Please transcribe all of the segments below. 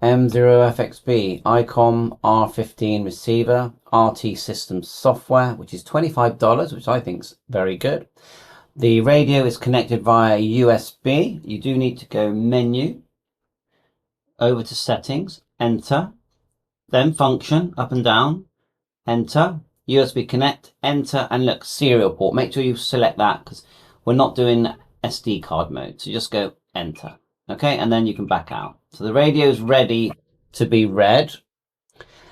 M0FXB ICOM R15 receiver, RT system software, which is $25, which I think is very good. The radio is connected via USB. You do need to go menu, over to settings, enter, then function, up and down, enter, USB connect, enter, and look, serial port. Make sure you select that because we're not doing SD card mode. So just go enter. Okay, and then you can back out. So the radio is ready to be read.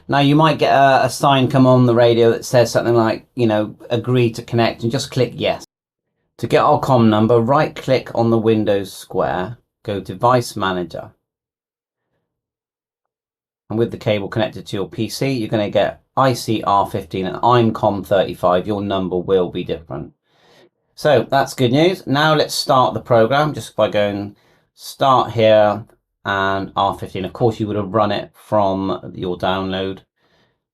Now you might get a sign come on the radio that says something like, you know, agree to connect, and just click yes. To get our COM number, right click on the Windows square, go Device Manager. And with the cable connected to your PC, you're going to get IC-R15 and I'm COM35. Your number will be different. So that's good news. Now let's start the program just by going start here and R15. Of course, you would have run it from your download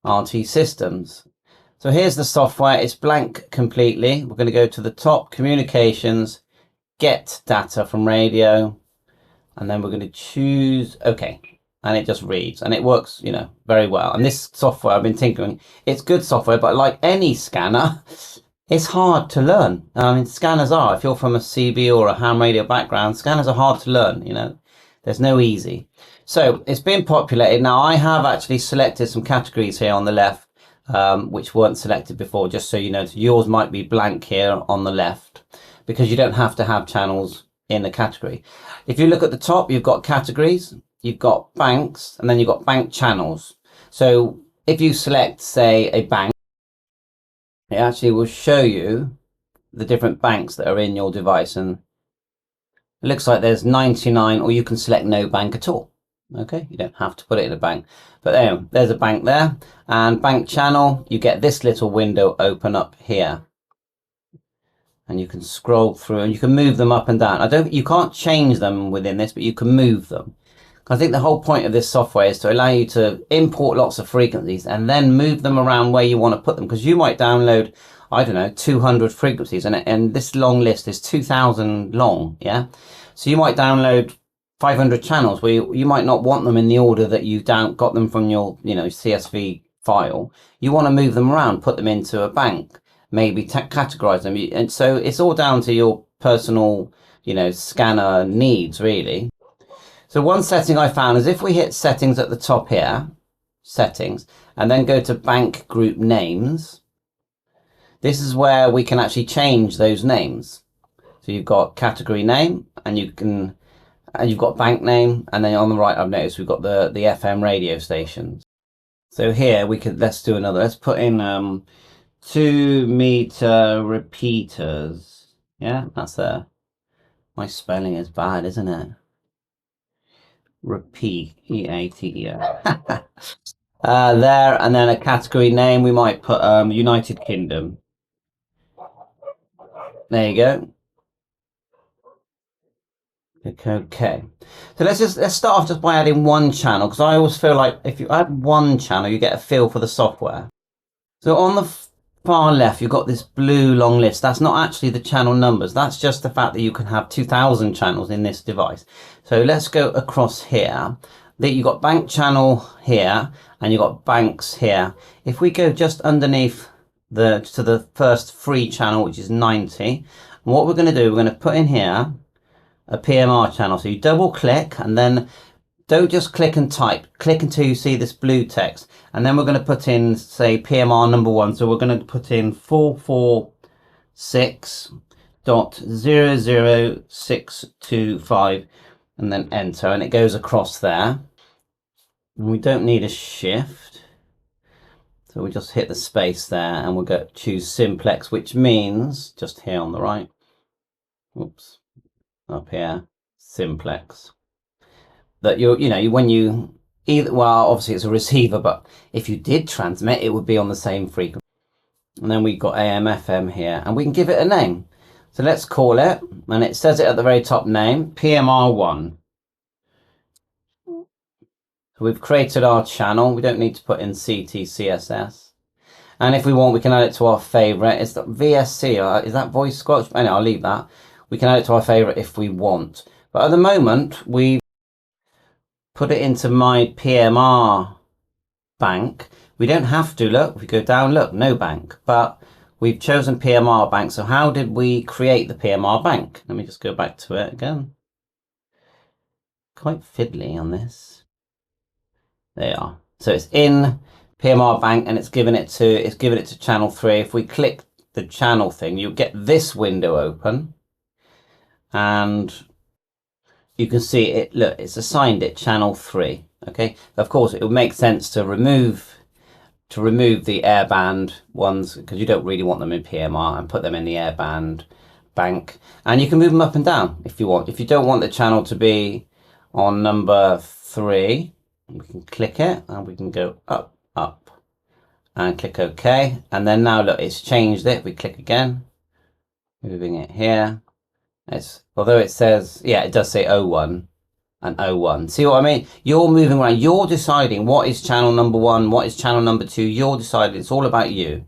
RT systems. So here's the software. It's blank completely. We're going to go to the top, communications, get data from radio, and then we're going to choose OK. And it just reads, and it works, you know, very well. And this software, I've been tinkering, it's good software, but like any scanner, it's hard to learn. I mean, scanners are, if you're from a CB or a ham radio background, scanners are hard to learn, you know, there's no easy. So it's been populated. Now I have actually selected some categories here on the left, which weren't selected before, just so you know. So yours might be blank here on the left because you don't have to have channels in a category. If you look at the top, you've got categories, you've got banks, and then you've got bank channels. So if you select, say, a bank, it actually will show you the different banks that are in your device, and it looks like there's 99, or you can select no bank at all. Okay, you don't have to put it in a bank, but anyway, there's a bank there. And bank channel, you get this little window open up here, and you can scroll through and you can move them up and down. You can't change them within this, but you can move them. I think the whole point of this software is to allow you to import lots of frequencies and then move them around where you want to put them, because you might download, I don't know, 200 frequencies, and this long list is 2,000 long, yeah? So you might download 500 channels where you might not want them in the order that you got them from your, you know, CSV file. You want to move them around, put them into a bank, maybe categorize them. And so it's all down to your personal, you know, scanner needs, really. So one setting I found is if we hit settings at the top here, settings, and then go to bank group names, this is where we can actually change those names. So you've got category name, and you've got bank name, and then on the right I've noticed we've got the FM radio stations. So here let's do another. Let's put in 2-meter repeaters. Yeah, that's there. My spelling is bad, isn't it? Repeat, E-A-T-E-R. There, and then a category name, we might put United Kingdom. There you go. Okay. So let's start off just by adding one channel, because I always feel like if you add one channel, you get a feel for the software. So on the far left, you've got this blue long list. That's not actually the channel numbers. That's just the fact that you can have 2,000 channels in this device. So let's go across here. You've got bank channel here, and you've got banks here. If we go just underneath to the first free channel, which is 90, what we're going to do, we're going to put in here a PMR channel. So you double click, and then don't just click and type. Click until you see this blue text, and then we're going to put in, say, PMR number 1. So we're going to put in 446.00625, and then enter, and it goes across there. And we don't need a shift, so we just hit the space there, and we'll go choose simplex, which means just here on the right. Oops, up here, simplex. That well, obviously it's a receiver, but if you did transmit, it would be on the same frequency. And then we've got AM, FM here, and we can give it a name. So let's call it, and it says it at the very top name, PMR1. So we've created our channel. We don't need to put in CT, And if we want, we can add it to our favorite. It's the VSC, is that voice squelch? Anyway, I'll leave that. We can add it to our favorite if we want. But at the moment, put it into my PMR bank. We don't have to, look, if we go down, look, no bank, but we've chosen PMR bank. So how did we create the PMR bank? Let me just go back to it again. Quite fiddly on this. There you are. So it's in PMR bank and it's given it to channel 3. If we click the channel thing, you get this window open and you can see it. Look, it's assigned it channel 3. Okay, of course it would make sense to remove the airband ones because you don't really want them in PMR, and put them in the airband bank, and you can move them up and down if you want. If you don't want the channel to be on number 3, we can click it and we can go up and click OK, and then now look, it's changed it. We click again, moving it here. Although it says, yeah, it does say 01 and 01. See what I mean? You're moving around. You're deciding what is channel number 1, what is channel number 2. You're deciding. It's all about you.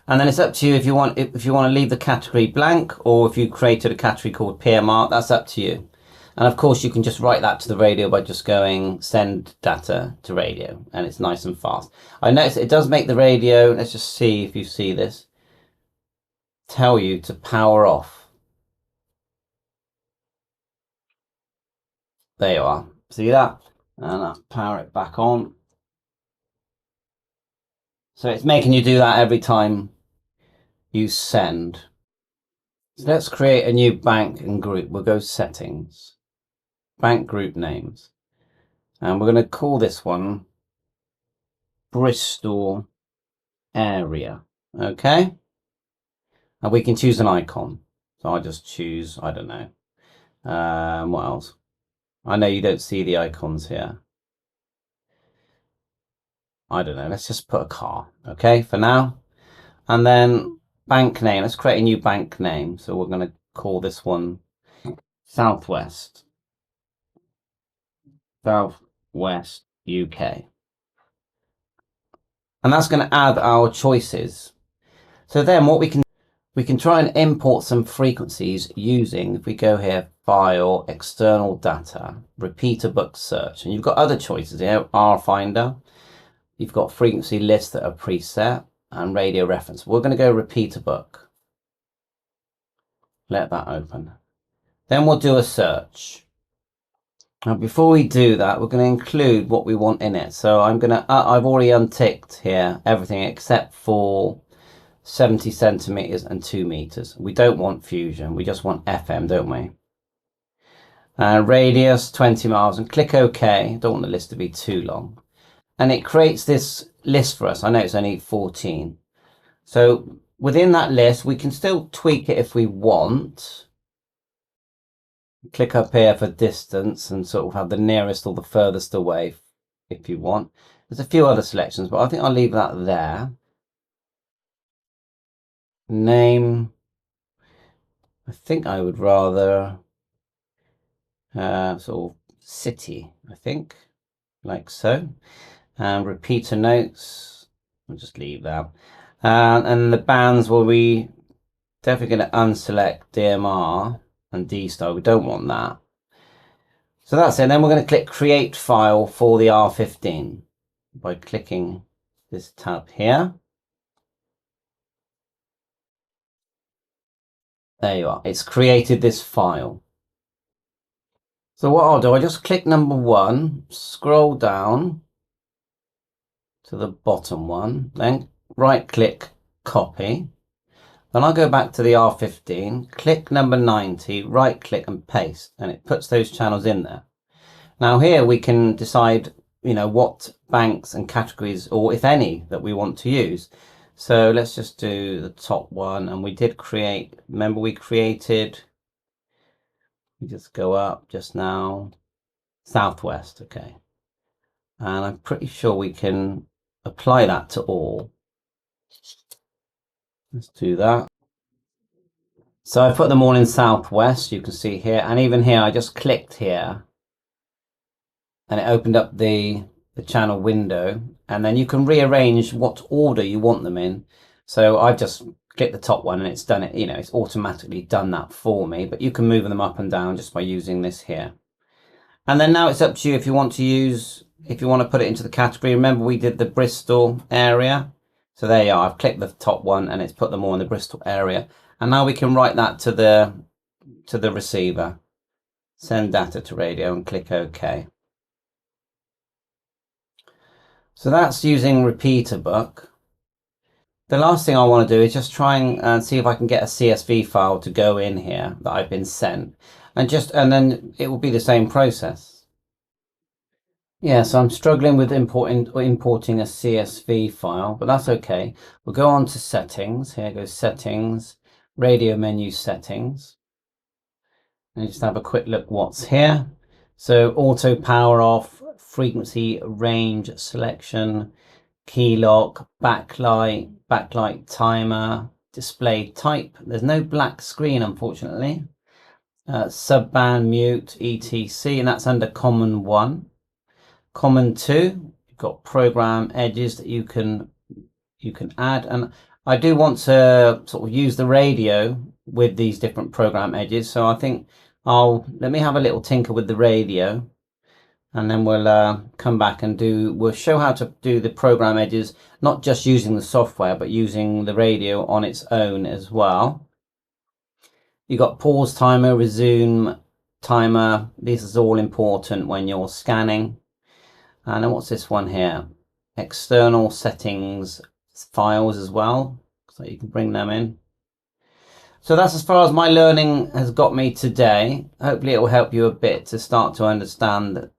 And then it's up to you if you want to leave the category blank, or if you created a category called PMR. That's up to you. And of course, you can just write that to the radio by just going send data to radio, and it's nice and fast. I notice it does make the radio. Let's just see if you see this. Tell you to power off. There you are. See that? And I'll power it back on. So it's making you do that every time you send. So let's create a new bank and group. We'll go settings, bank group names. And we're going to call this one Bristol area. Okay. And we can choose an icon. So I'll just choose, I don't know. What else? I know you don't see the icons here. I don't know. Let's just put a car, okay, for now. And then bank name. Let's create a new bank name. So we're going to call this one Southwest. Southwest UK. And that's going to add our choices. So then what we can try and import some frequencies using, if we go here, File, External Data, Repeater Book Search, and you've got other choices here, RFinder, you've got frequency lists that are preset, and radio reference. We're going to go Repeater Book. Let that open. Then we'll do a search. Now before we do that, we're going to include what we want in it. So I've already unticked here everything except for 70 centimeters and 2 meters. We don't want fusion, we just want FM, don't we? Radius 20 miles, and click OK. Don't want the list to be too long. And it creates this list for us. I know it's only 14. So within that list, we can still tweak it if we want. Click up here for distance and sort of have the nearest or the furthest away if you want. There's a few other selections, but I think I'll leave that there. Name, I think I would rather sort of city, I think, like so. And repeater notes, I'll just leave that. And the bands, well, we definitely going to unselect DMR and D style. We don't want that. So that's it. Then we're going to click create file for the R15 by clicking this tab here. There you are. It's created this file. So what I'll do, I just click number 1, scroll down to the bottom one, then right click copy. Then I'll go back to the R15, click number 90, right click and paste, and it puts those channels in there. Now here we can decide, you know, what banks and categories, or if any, that we want to use. So let's just do the top one, and we did create, remember we created, we just go up just now, Southwest, okay. And I'm pretty sure we can apply that to all. Let's do that. So I put them all in Southwest, you can see here, and even here I just clicked here and it opened up the channel window, and then you can rearrange what order you want them in. So I've just clicked the top one and it's done it, you know, it's automatically done that for me, but you can move them up and down just by using this here. And then now it's up to you if you want to put it into the category. Remember, we did the Bristol area. So there you are. I've clicked the top one and it's put them all in the Bristol area. And now we can write that to the receiver. Send data to radio and click OK. So that's using repeater book. The last thing I want to do is just try and see if I can get a CSV file to go in here that I've been sent, and then it will be the same process. Yeah, so I'm struggling with importing a CSV file, but that's okay. We'll go on to settings. Here goes settings, radio menu settings, and just have a quick look what's here. So auto power off, frequency range selection, key lock, backlight timer, display type. There's no black screen, unfortunately. Subband mute, etc, and that's under common 1. Common 2, you've got program edges that you can add, and I do want to sort of use the radio with these different program edges, so I think let me have a little tinker with the radio, and then we'll come back and we'll show how to do the program edges, not just using the software, but using the radio on its own as well. You've got pause timer, resume timer. This is all important when you're scanning. And then what's this one here? External settings files as well, so you can bring them in. So that's as far as my learning has got me today. Hopefully it will help you a bit to start to understand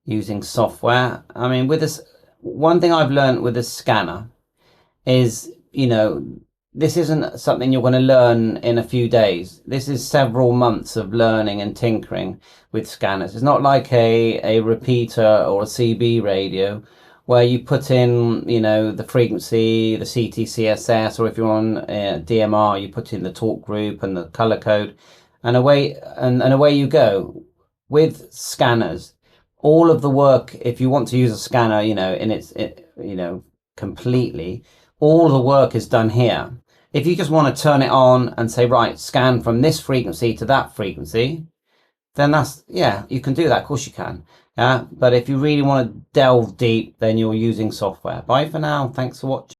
using software. I mean, with this, one thing I've learned with this scanner is, this isn't something you're going to learn in a few days. This is several months of learning and tinkering with scanners. It's not like a repeater or a CB radio where you put in, the frequency, the CTCSS, or if you're on DMR, you put in the talk group and the color code, and away you go. With scanners, all of the work, if you want to use a scanner, completely, all the work is done here. If you just want to turn it on and say, right, scan from this frequency to that frequency, then you can do that. Of course you can. But if you really want to delve deep, then you're using software. Bye for now. Thanks for watching.